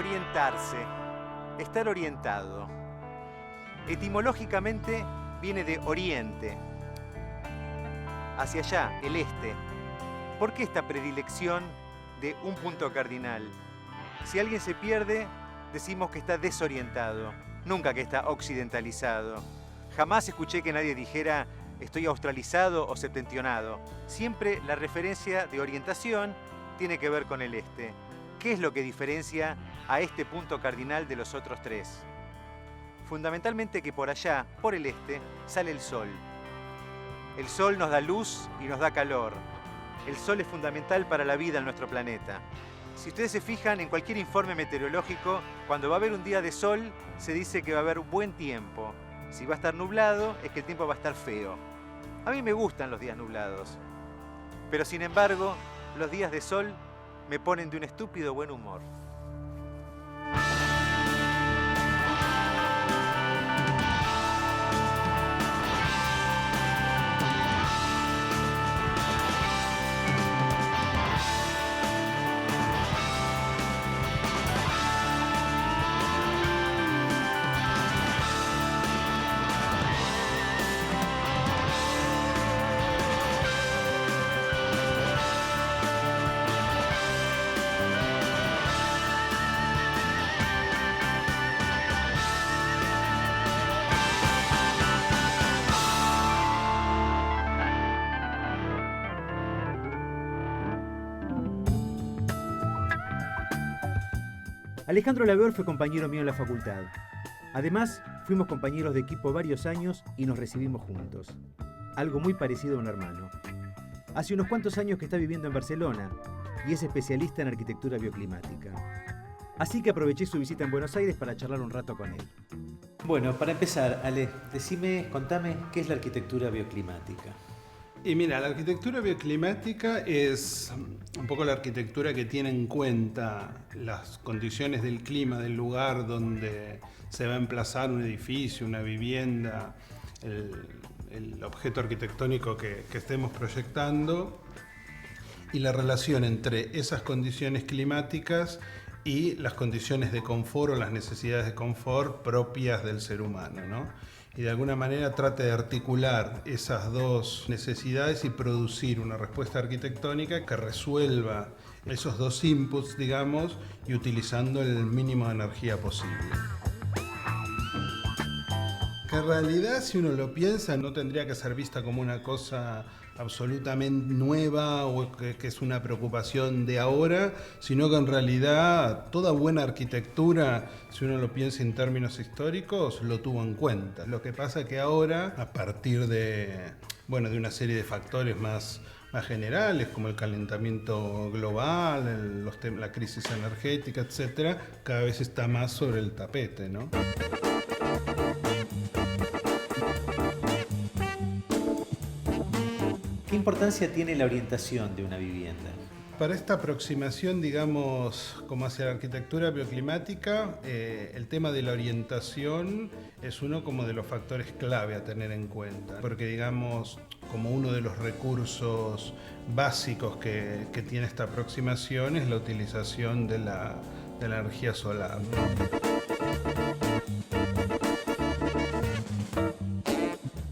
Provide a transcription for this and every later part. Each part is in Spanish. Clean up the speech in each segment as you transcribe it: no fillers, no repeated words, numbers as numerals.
orientarse, estar orientado. Etimológicamente viene de oriente, hacia allá, el este. ¿Por qué esta predilección de un punto cardinal? Si alguien se pierde, decimos que está desorientado, nunca que está occidentalizado. Jamás escuché que nadie dijera estoy australizado o septentrionado. Siempre la referencia de orientación tiene que ver con el este. ¿Qué es lo que diferencia a este punto cardinal de los otros tres? Fundamentalmente que por allá, por el este, sale el sol. El sol nos da luz y nos da calor. El sol es fundamental para la vida en nuestro planeta. Si ustedes se fijan en cualquier informe meteorológico, cuando va a haber un día de sol, se dice que va a haber buen tiempo. Si va a estar nublado, es que el tiempo va a estar feo. A mí me gustan los días nublados. Pero sin embargo, los días de sol me ponen de un estúpido buen humor. Alejandro Labeur fue compañero mío en la facultad. Además, fuimos compañeros de equipo varios años y nos recibimos juntos. Algo muy parecido a un hermano. Hace unos cuantos años que está viviendo en Barcelona y es especialista en arquitectura bioclimática. Así que aproveché su visita en Buenos Aires para charlar un rato con él. Bueno, para empezar, Ale, contame, ¿qué es la arquitectura bioclimática? Y mira, la arquitectura bioclimática es un poco la arquitectura que tiene en cuenta las condiciones del clima del lugar donde se va a emplazar un edificio, una vivienda, el objeto arquitectónico que estemos proyectando y la relación entre esas condiciones climáticas y las condiciones de confort o las necesidades de confort propias del ser humano, ¿no? Y de alguna manera trate de articular esas dos necesidades y producir una respuesta arquitectónica que resuelva esos dos inputs, digamos, y utilizando el mínimo de energía posible. Que en realidad, si uno lo piensa, no tendría que ser vista como una cosa absolutamente nueva o que es una preocupación de ahora, sino que en realidad toda buena arquitectura, si uno lo piensa en términos históricos, lo tuvo en cuenta. Lo que pasa que ahora, a partir de una serie de factores más generales, como el calentamiento global, la crisis energética, etc., cada vez está más sobre el tapete, ¿no? ¿Qué importancia tiene la orientación de una vivienda? Para esta aproximación, digamos, como hacia la arquitectura bioclimática, el tema de la orientación es uno como de los factores clave a tener en cuenta, porque digamos, como uno de los recursos básicos que tiene esta aproximación es la utilización de la energía solar, ¿no?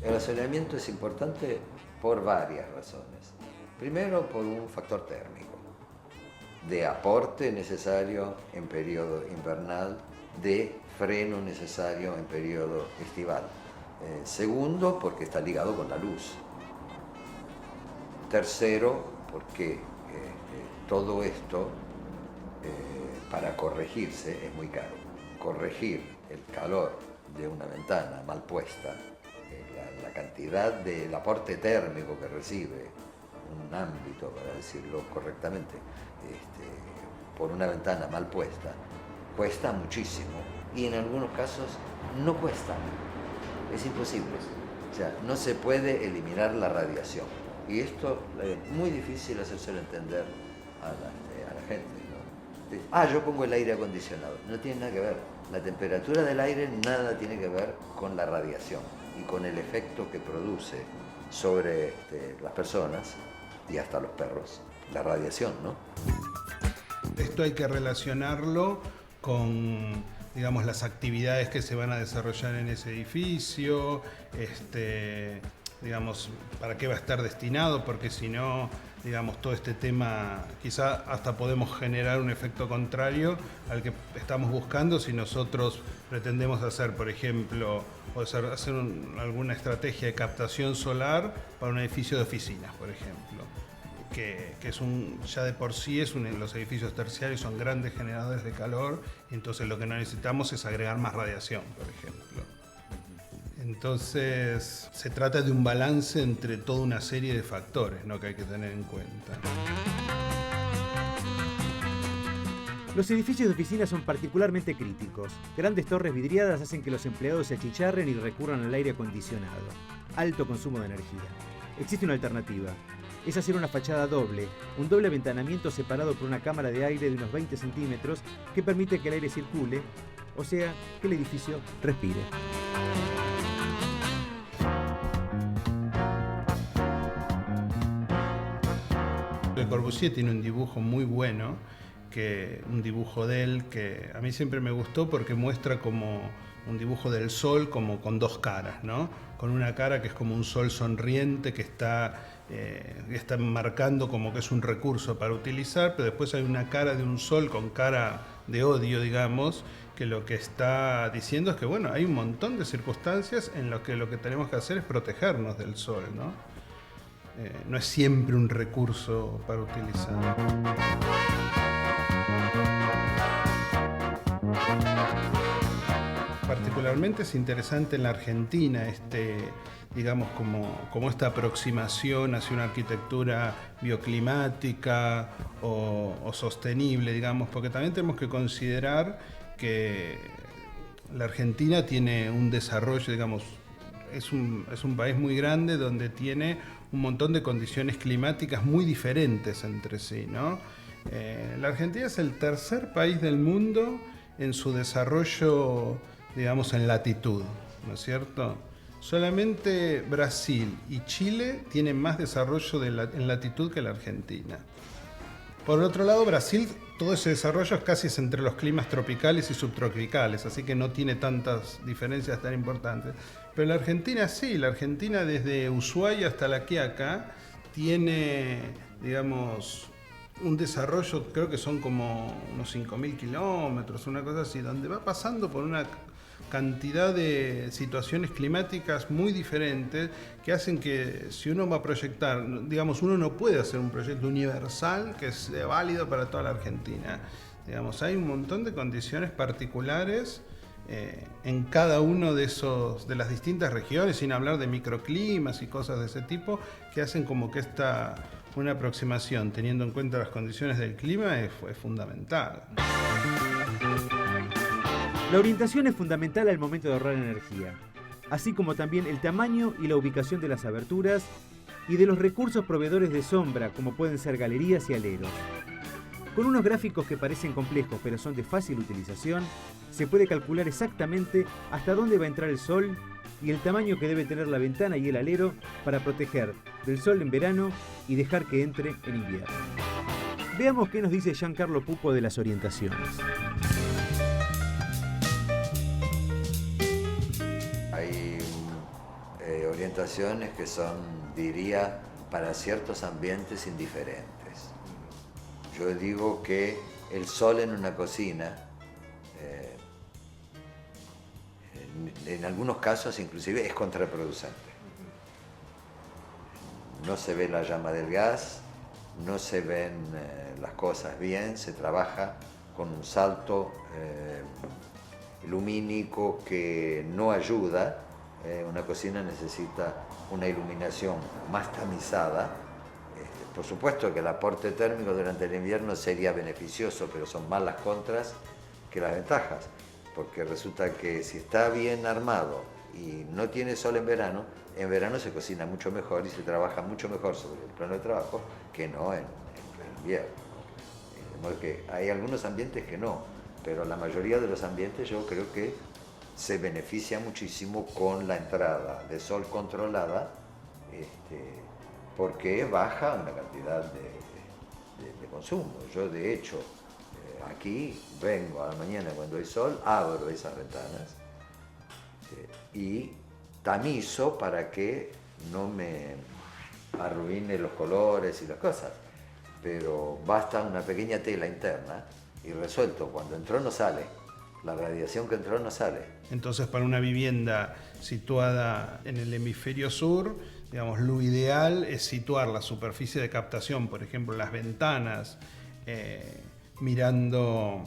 El asoleamiento es importante por varias razones. Primero, por un factor térmico, de aporte necesario en periodo invernal, de freno necesario en periodo estival. Segundo, porque está ligado con la luz. Tercero, porque todo esto, para corregirse, es muy caro. Corregir el calor de una ventana mal puesta, la cantidad del aporte térmico que recibe un ámbito, para decirlo correctamente, por una ventana mal puesta, cuesta muchísimo y en algunos casos no cuesta, es imposible. O sea, no se puede eliminar la radiación y esto es muy difícil hacérselo entender a la gente, ¿no? Yo pongo el aire acondicionado. No tiene nada que ver. La temperatura del aire nada tiene que ver con la radiación y con el efecto que produce sobre las personas y hasta los perros. La radiación, ¿no? Esto hay que relacionarlo con, digamos, las actividades que se van a desarrollar en ese edificio, digamos, para qué va a estar destinado, porque si no, digamos, todo este tema, quizá hasta podemos generar un efecto contrario al que estamos buscando si nosotros pretendemos hacer, por ejemplo, hacer alguna estrategia de captación solar para un edificio de oficinas, por ejemplo, que es ya de por sí los edificios terciarios son grandes generadores de calor, y entonces lo que no necesitamos es agregar más radiación, por ejemplo. Entonces, se trata de un balance entre toda una serie de factores, ¿no?, que hay que tener en cuenta. Los edificios de oficinas son particularmente críticos. Grandes torres vidriadas hacen que los empleados se achicharren y recurran al aire acondicionado. Alto consumo de energía. Existe una alternativa. Es hacer una fachada doble, un doble ventanamiento separado por una cámara de aire de unos 20 centímetros que permite que el aire circule, o sea, que el edificio respire. Le Corbusier tiene un dibujo muy bueno, un dibujo de él que a mí siempre me gustó porque muestra como un dibujo del sol como con dos caras, ¿no? Con una cara que es como un sol sonriente que está marcando como que es un recurso para utilizar, pero después hay una cara de un sol con cara de odio, digamos, que lo que está diciendo es que, bueno, hay un montón de circunstancias en las que lo que tenemos que hacer es protegernos del sol, ¿no? No es siempre un recurso para utilizar. Particularmente es interesante en la Argentina digamos, como esta aproximación hacia una arquitectura bioclimática o sostenible, digamos, porque también tenemos que considerar que la Argentina tiene un desarrollo, digamos, es un país muy grande donde tiene un montón de condiciones climáticas muy diferentes entre sí, ¿no? La Argentina es el tercer país del mundo en su desarrollo, digamos, en latitud, ¿no es cierto? Solamente Brasil y Chile tienen más desarrollo en latitud que la Argentina. Por otro lado, Brasil, todo ese desarrollo es entre los climas tropicales y subtropicales, así que no tiene tantas diferencias tan importantes. Pero la Argentina sí, la Argentina desde Ushuaia hasta La Quiaca tiene, digamos, un desarrollo, creo que son como unos 5.000 kilómetros, una cosa así, donde va pasando por una cantidad de situaciones climáticas muy diferentes que hacen que si uno va a proyectar, digamos, uno no puede hacer un proyecto universal que sea válido para toda la Argentina. Digamos, hay un montón de condiciones particulares en cada uno de las distintas regiones, sin hablar de microclimas y cosas de ese tipo, que hacen como que una aproximación teniendo en cuenta las condiciones del clima es fundamental. La orientación es fundamental al momento de ahorrar energía, así como también el tamaño y la ubicación de las aberturas y de los recursos proveedores de sombra, como pueden ser galerías y aleros. Con unos gráficos que parecen complejos pero son de fácil utilización, se puede calcular exactamente hasta dónde va a entrar el sol y el tamaño que debe tener la ventana y el alero para proteger del sol en verano y dejar que entre en invierno. Veamos qué nos dice Giancarlo Pupo de las orientaciones. Hay orientaciones que son, diría, para ciertos ambientes indiferentes. Yo digo que el sol en una cocina, en algunos casos inclusive, es contraproducente. No se ve la llama del gas, no se ven las cosas bien, se trabaja con un salto lumínico que no ayuda. Una cocina necesita una iluminación más tamizada. Por supuesto que el aporte térmico durante el invierno sería beneficioso, pero son más las contras que las ventajas, porque resulta que si está bien armado y no tiene sol en verano se cocina mucho mejor y se trabaja mucho mejor sobre el plano de trabajo que no en invierno. De modo que hay algunos ambientes que no, pero la mayoría de los ambientes yo creo que se beneficia muchísimo con la entrada de sol controlada, porque baja una cantidad de consumo. Yo de hecho Aquí vengo a la mañana cuando hay sol, abro esas ventanas y tamizo para que no me arruine los colores y las cosas. Pero basta una pequeña tela interna y resuelto. Cuando entró no sale. La radiación que entró no sale. Entonces, para una vivienda situada en el hemisferio sur, digamos, lo ideal es situar la superficie de captación, por ejemplo, las ventanas, mirando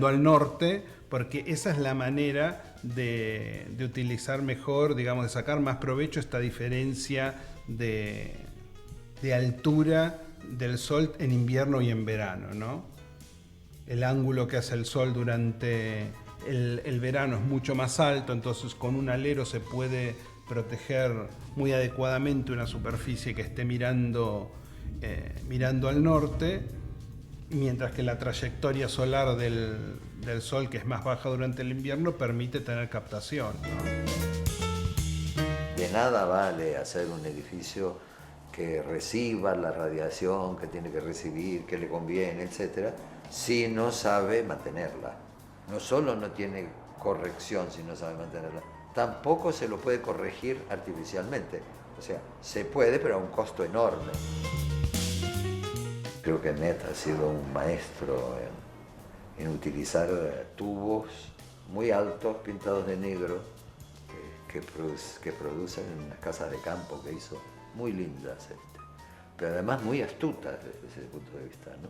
al norte, porque esa es la manera de utilizar mejor, digamos, de sacar más provecho esta diferencia de altura del sol en invierno y en verano, ¿no? El ángulo que hace el sol durante el verano es mucho más alto, entonces con un alero se puede proteger muy adecuadamente una superficie que esté mirando al norte, mientras que la trayectoria solar del sol, que es más baja durante el invierno, permite tener captación, ¿no? De nada vale hacer un edificio que reciba la radiación que tiene que recibir, que le conviene, etcétera, si no sabe mantenerla. No solo no tiene corrección si no sabe mantenerla, tampoco se lo puede corregir artificialmente. O sea, se puede, pero a un costo enorme. Creo que Net ha sido un maestro en utilizar tubos muy altos, pintados de negro, que producen en unas casas de campo que hizo muy lindas, pero además muy astutas desde ese punto de vista, ¿no?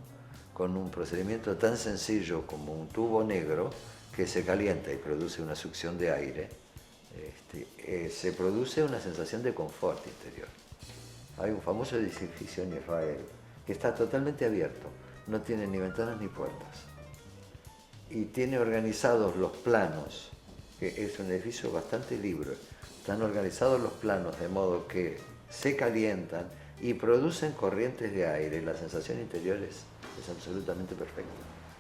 Con un procedimiento tan sencillo como un tubo negro que se calienta y produce una succión de aire, se produce una sensación de confort interior. Hay un famoso edificio en Israel que está totalmente abierto, no tiene ni ventanas ni puertas, y tiene organizados los planos, que es un edificio bastante libre, están organizados los planos de modo que se calientan y producen corrientes de aire. La sensación interior es absolutamente perfecta.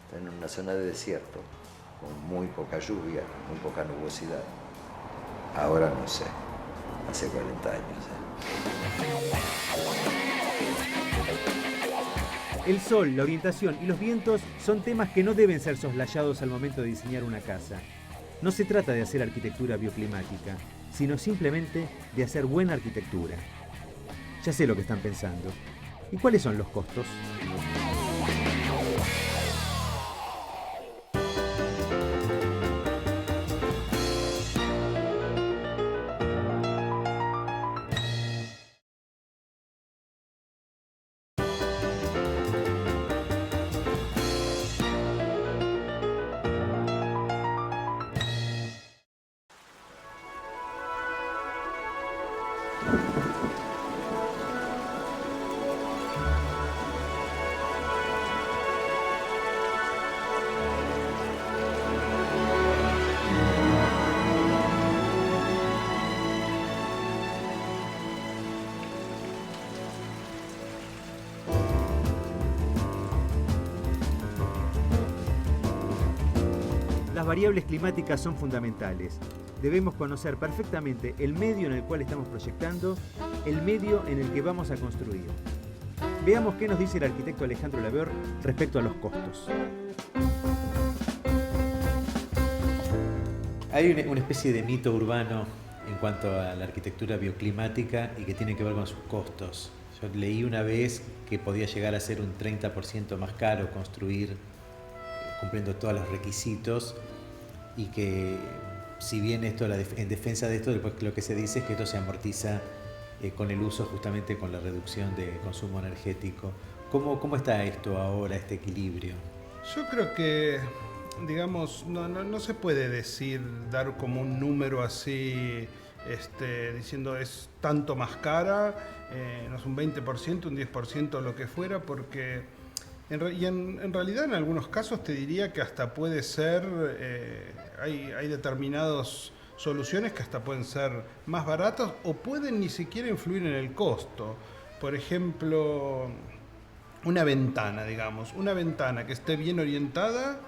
Está en una zona de desierto, con muy poca lluvia, muy poca nubosidad. Ahora no sé, hace 40 años. El sol, la orientación y los vientos son temas que no deben ser soslayados al momento de diseñar una casa. No se trata de hacer arquitectura bioclimática, sino simplemente de hacer buena arquitectura. Ya sé lo que están pensando. ¿Y cuáles son los costos? Las variables climáticas son fundamentales. Debemos conocer perfectamente el medio en el cual estamos proyectando, el medio en el que vamos a construir. Veamos qué nos dice el arquitecto Alejandro Labeur respecto a los costos. Hay una especie de mito urbano en cuanto a la arquitectura bioclimática y que tiene que ver con sus costos. Yo leí una vez que podía llegar a ser un 30% más caro construir cumpliendo todos los requisitos, y que si bien esto en defensa de esto, después lo que se dice es que esto se amortiza con el uso, justamente con la reducción de consumo energético. ¿Cómo está esto ahora, este equilibrio? Yo creo que, digamos, no se puede dar como un número así, diciendo es tanto más cara, no es un 20%, un 10%, lo que fuera, porque en realidad en algunos casos te diría que hasta puede ser, hay determinadas soluciones que hasta pueden ser más baratas o pueden ni siquiera influir en el costo. Por ejemplo, una ventana, digamos, una ventana que esté bien orientada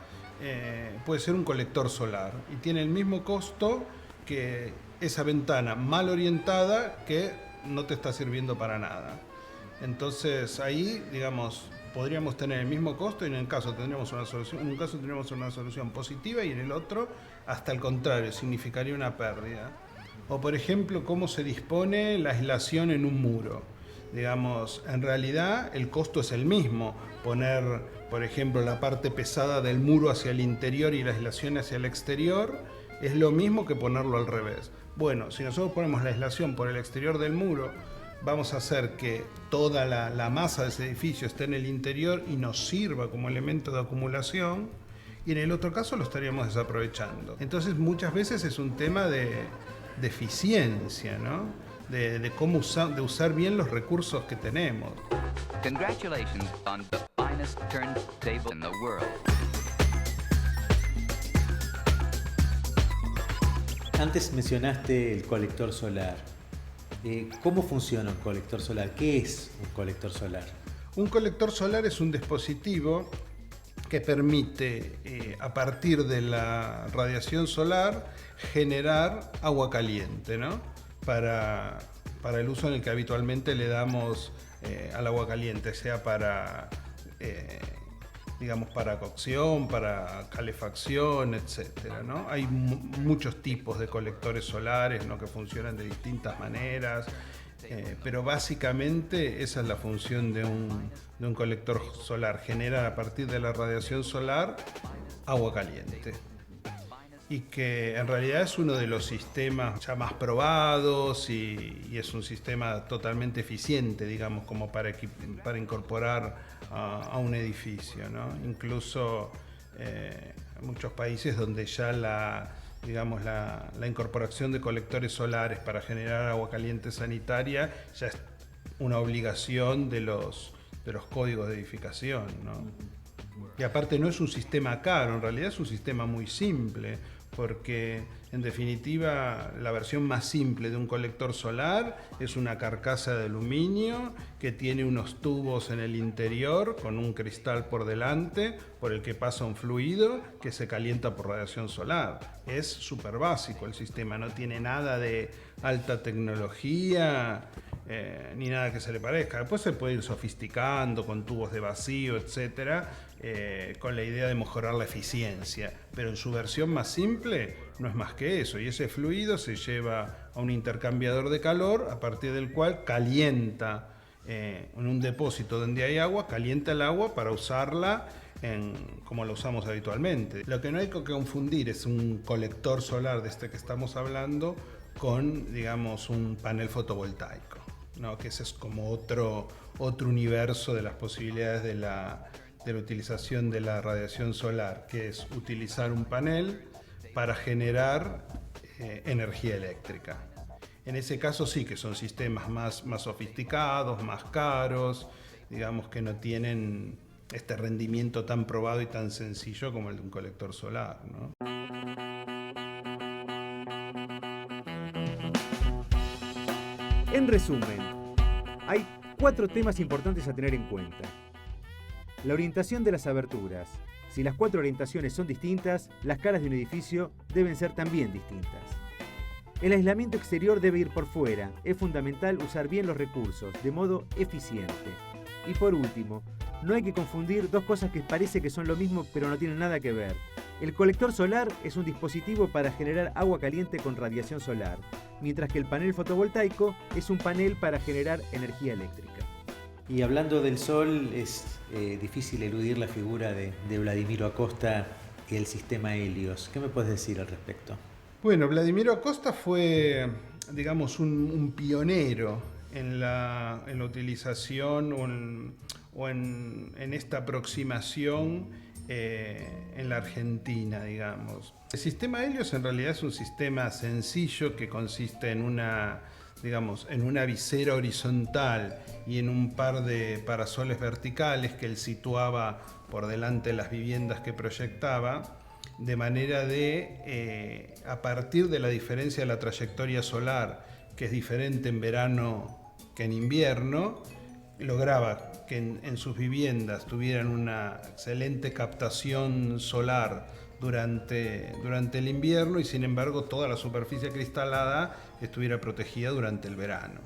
puede ser un colector solar y tiene el mismo costo que esa ventana mal orientada que no te está sirviendo para nada. Entonces ahí, digamos, podríamos tener el mismo costo y en un caso tendríamos una solución positiva y en el otro hasta el contrario, significaría una pérdida. O por ejemplo, cómo se dispone la aislación en un muro. Digamos, en realidad el costo es el mismo. Poner, por ejemplo, la parte pesada del muro hacia el interior y la aislación hacia el exterior es lo mismo que ponerlo al revés. Bueno, si nosotros ponemos la aislación por el exterior del muro, vamos a hacer que toda la masa de ese edificio esté en el interior y nos sirva como elemento de acumulación, y en el otro caso lo estaríamos desaprovechando. Entonces muchas veces es un tema de eficiencia, ¿no? De cómo de usar bien los recursos que tenemos. Congratulations on the finest turntable in the world. Antes mencionaste el colector solar. ¿Cómo funciona un colector solar? ¿Qué es un colector solar? Un colector solar es un dispositivo que permite, a partir de la radiación solar, generar agua caliente, ¿no? Para el uso en el que habitualmente le damos al agua caliente, sea para, digamos, para cocción, para calefacción, etcétera, ¿no? Hay muchos tipos de colectores solares, ¿no? Que funcionan de distintas maneras, pero básicamente esa es la función de un colector solar, generar a partir de la radiación solar agua caliente. Y que en realidad es uno de los sistemas ya más probados y es un sistema totalmente eficiente, digamos, como para incorporar a un edificio, ¿no? Incluso en muchos países donde ya la incorporación de colectores solares para generar agua caliente sanitaria ya es una obligación de los códigos de edificación, ¿no? Y aparte no es un sistema caro, en realidad es un sistema muy simple, porque en definitiva la versión más simple de un colector solar es una carcasa de aluminio que tiene unos tubos en el interior con un cristal por delante por el que pasa un fluido que se calienta por radiación solar. Es súper básico el sistema, no tiene nada de alta tecnología ni nada que se le parezca. Después se puede ir sofisticando con tubos de vacío, etcétera, con la idea de mejorar la eficiencia, pero en su versión más simple no es más que eso, y ese fluido se lleva a un intercambiador de calor a partir del cual calienta en un depósito donde hay agua, calienta el agua para usarla como lo usamos habitualmente. Lo que no hay que confundir es un colector solar de este que estamos hablando con, digamos, un panel fotovoltaico, ¿no? Que ese es como otro universo de las posibilidades de la utilización de la radiación solar, que es utilizar un panel para generar energía eléctrica. En ese caso sí que son sistemas más sofisticados, más caros, digamos que no tienen este rendimiento tan probado y tan sencillo como el de un colector solar, ¿no? En resumen, hay 4 temas importantes a tener en cuenta. La orientación de las aberturas. Si las 4 orientaciones son distintas, las caras de un edificio deben ser también distintas. El aislamiento exterior debe ir por fuera. Es fundamental usar bien los recursos, de modo eficiente. Y por último, no hay que confundir dos cosas que parece que son lo mismo pero no tienen nada que ver. El colector solar es un dispositivo para generar agua caliente con radiación solar, mientras que el panel fotovoltaico es un panel para generar energía eléctrica. Y hablando del sol, es difícil eludir la figura de Vladimiro Acosta y el sistema Helios. ¿Qué me puedes decir al respecto? Bueno, Vladimiro Acosta fue, digamos, un pionero en la utilización o en esta aproximación en la Argentina, digamos. El sistema Helios en realidad es un sistema sencillo que consiste en una visera horizontal y en un par de parasoles verticales que él situaba por delante de las viviendas que proyectaba, de manera de, a partir de la diferencia de la trayectoria solar, que es diferente en verano que en invierno, lograba que en sus viviendas tuvieran una excelente captación solar durante el invierno y sin embargo toda la superficie cristalada estuviera protegida durante el verano.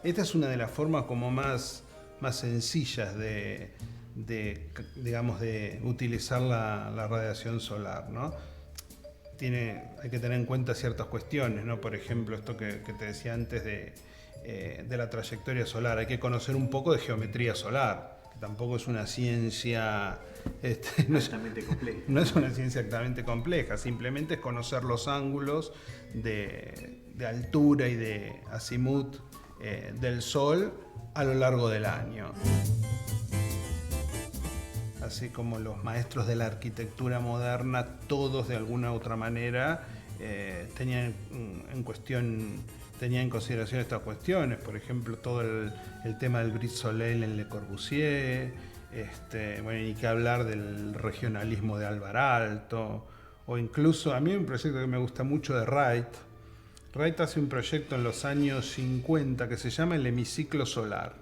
Esta es una de las formas como más sencillas de digamos, de utilizar la radiación solar, ¿no? Hay que tener en cuenta ciertas cuestiones, ¿no? Por ejemplo, esto que te decía antes de la trayectoria solar. Hay que conocer un poco de geometría solar, que tampoco es una ciencia Exactamente compleja. No es una ciencia exactamente compleja, simplemente es conocer los ángulos de altura y de azimut del Sol a lo largo del año. Así como los maestros de la arquitectura moderna, todos de alguna u otra manera tenían en consideración estas cuestiones. Por ejemplo, todo el tema del Brise Soleil en Le Corbusier, y que hablar del regionalismo de Alvar Aalto, o incluso a mí hay un proyecto que me gusta mucho de Wright. Wright hace un proyecto en los años 50 que se llama el hemiciclo solar,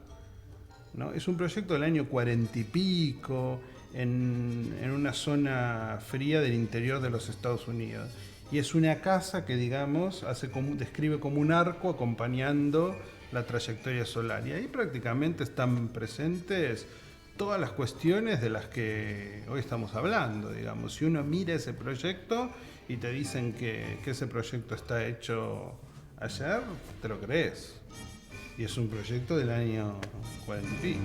¿no? Es un proyecto del año 40 y pico, en una zona fría del interior de los Estados Unidos. Y es una casa que, digamos, describe como un arco acompañando la trayectoria solar. Y ahí prácticamente están presentes todas las cuestiones de las que hoy estamos hablando, digamos. Si uno mira ese proyecto y te dicen que ese proyecto está hecho ayer, te lo crees. Y es un proyecto del año 40 y pico.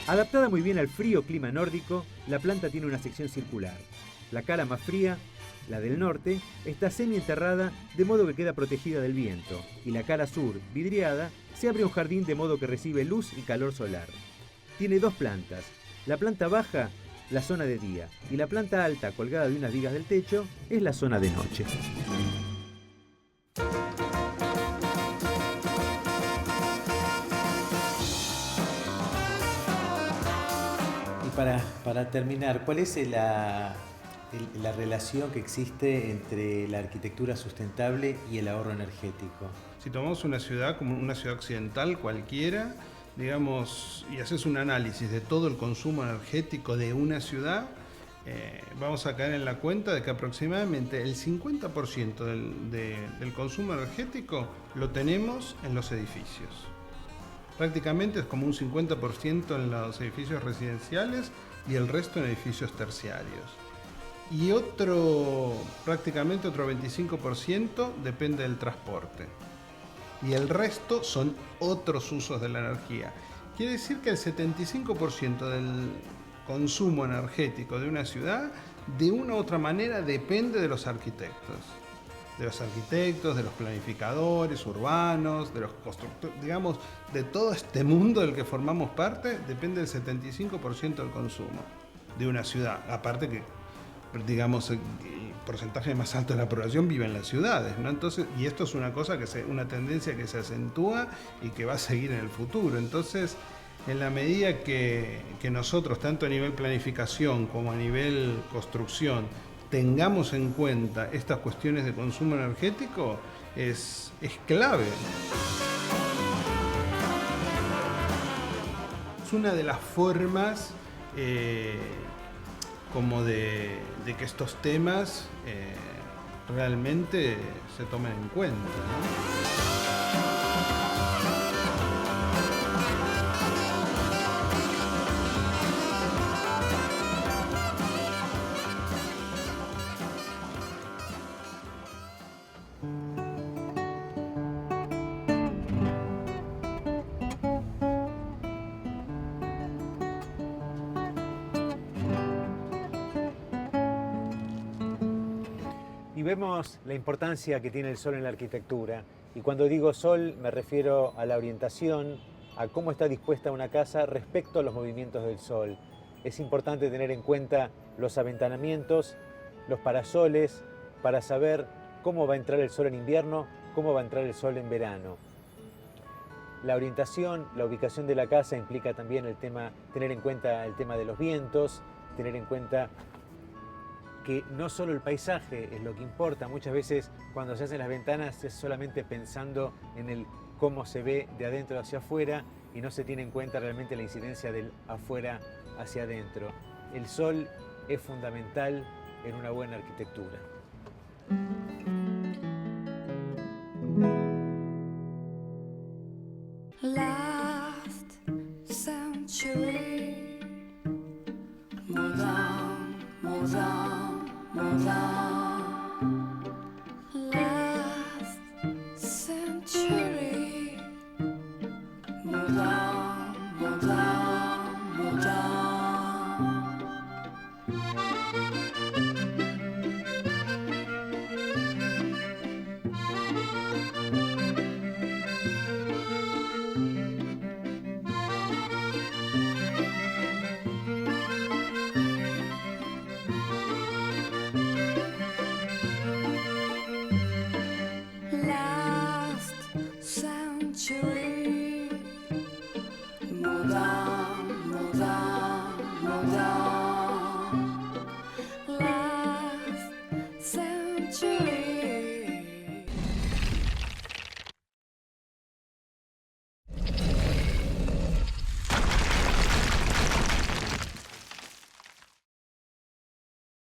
Adaptada muy bien al frío clima nórdico, la planta tiene una sección circular. La cara más fría, la del norte, está semienterrada de modo que queda protegida del viento, y la cara sur, vidriada, se abre un jardín de modo que recibe luz y calor solar. Tiene 2 plantas. La planta baja, la zona de día, y la planta alta, colgada de unas vigas del techo, es la zona de noche. Para terminar, ¿cuál es la relación que existe entre la arquitectura sustentable y el ahorro energético? Si tomamos una ciudad como una ciudad occidental cualquiera, digamos, y haces un análisis de todo el consumo energético de una ciudad, vamos a caer en la cuenta de que aproximadamente el 50% del consumo energético lo tenemos en los edificios. Prácticamente es como un 50% en los edificios residenciales y el resto en edificios terciarios. Y prácticamente otro 25% depende del transporte. Y el resto son otros usos de la energía. Quiere decir que el 75% del consumo energético de una ciudad, de una u otra manera, depende de los arquitectos. De los planificadores urbanos, de los constructores, digamos, de todo este mundo del que formamos parte, depende del 75% del consumo de una ciudad. Aparte que, digamos, el porcentaje más alto de la población vive en las ciudades, ¿no? Entonces, y esto es una tendencia que se acentúa y que va a seguir en el futuro. Entonces, en la medida que nosotros, tanto a nivel planificación como a nivel construcción, tengamos en cuenta estas cuestiones de consumo energético, es clave. Es una de las formas como de que estos temas realmente se tomen en cuenta, ¿no? Y vemos la importancia que tiene el sol en la arquitectura. Y cuando digo sol me refiero a la orientación, a cómo está dispuesta una casa respecto a los movimientos del sol. Es importante tener en cuenta los aventanamientos, los parasoles, para saber cómo va a entrar el sol en invierno, cómo va a entrar el sol en verano. La orientación, la ubicación de la casa implica también tener en cuenta el tema de los vientos, tener en cuenta que no solo el paisaje es lo que importa. Muchas veces cuando se hacen las ventanas es solamente pensando en cómo se ve de adentro hacia afuera y no se tiene en cuenta realmente la incidencia del afuera hacia adentro. El sol es fundamental en una buena arquitectura. Lost move on, move on. Last century, move on, move on, move on. Last century.